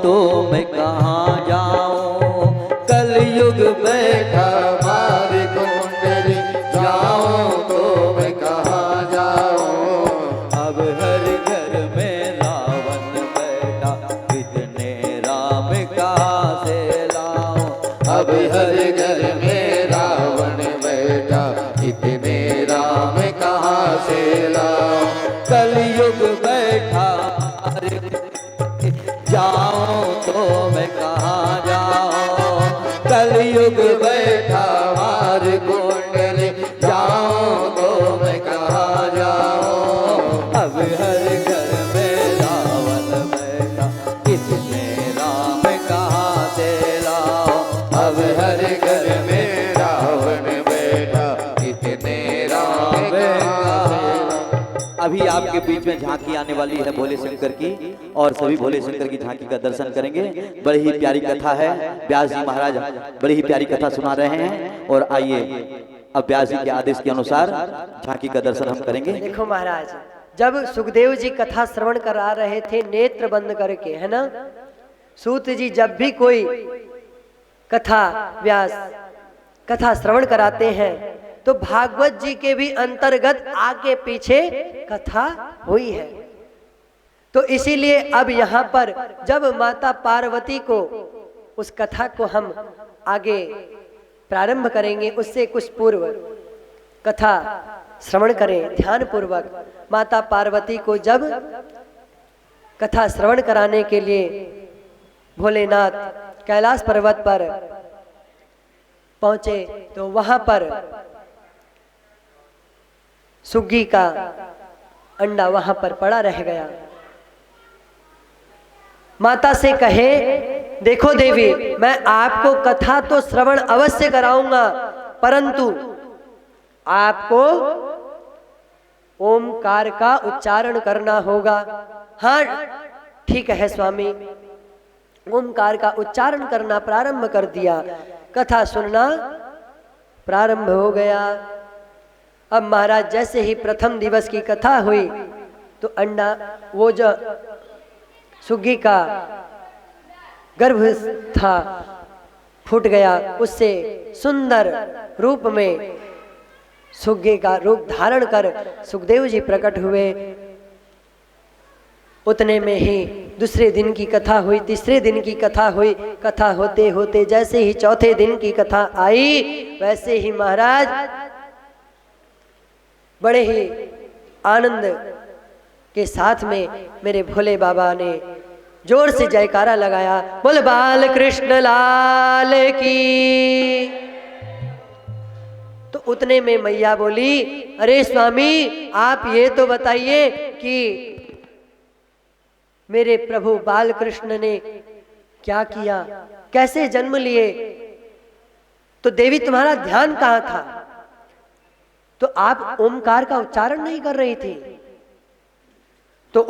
तो मैं कहाँ जाऊं, कलयुग बैठा मार कुंडली, जाऊं तो मैं कहाँ जाऊं। अब हर घर में रावण बैठा, कितने राम कहाँ से लाऊं। अब हर घर में रावण बैठा, इतने राम कहाँ से लाऊं। कलयुग बैठा जाऊं तो मैं कहाँ जाऊं, कलयुग बैठा मार कुंडली, जाऊं तो मैं कहाँ जाऊं। अब हर घर में रावण बैठा, कितने राम कहाँ से लाओ। अब हर घर में रावण बैठा, इतने राम कहाँ से लाऊं। अभी आपके बीच में झांकी आने वाली है भोले शंकर की, और सभी भोले शंकर की झांकी का दर्शन करेंगे। बड़ी ही प्यारी कथा है, व्यास जी महाराज बड़ी ही प्यारी कथा सुना रहे हैं। और आइए अब व्यास जी के आदेश के अनुसार झांकी का दर्शन हम करेंगे। देखो महाराज, जब सुखदेव जी कथा श्रवण करा रहे थे नेत्र बंद करके, है ना, सूत जी जब भी कोई कथा व्यास कथा श्रवण कराते हैं तो भागवत जी के भी अंतर्गत आगे पीछे कथा हुई है। तो इसीलिए अब यहाँ पर जब माता पार्वती को उस कथा को हम आगे प्रारंभ करेंगे, उससे कुछ पूर्व कथा श्रवण करें ध्यान पूर्वक। माता पार्वती को जब कथा श्रवण कराने के लिए भोलेनाथ कैलाश पर्वत पर पहुंचे तो वहां पर सुग्गी का अंडा वहां पर पड़ा रह गया। माता से कहे, देखो देवी, मैं आपको कथा तो श्रवण अवश्य कराऊंगा, परंतु आपको ओमकार का उच्चारण करना होगा। हाँ ठीक है स्वामी। ओमकार का उच्चारण करना प्रारंभ कर दिया, कथा सुनना प्रारंभ हो गया। अब महाराज जैसे ही प्रथम दिवस की कथा हुई तो अंडा, वो जो सुग्गी का गर्भ था, फूट गया। उससे सुंदर रूप में सुग्गी का रूप धारण कर सुखदेव जी प्रकट हुए। उतने में ही दूसरे दिन की कथा हुई, तीसरे दिन की कथा हुई। कथा होते होते जैसे ही चौथे दिन की कथा आई, वैसे ही महाराज बड़े ही आनंद के साथ में मेरे भोले बाबा ने जोर से जयकारा लगाया, बोल बाल कृष्ण लाल की। तो उतने में मैया बोली, अरे स्वामी, आप ये तो बताइए कि मेरे प्रभु बाल कृष्ण ने क्या किया, कैसे जन्म लिए, तो देवी तुम्हारा ध्यान कहाँ था? तो आप ओमकार का उच्चारण नहीं कर रही थी। तो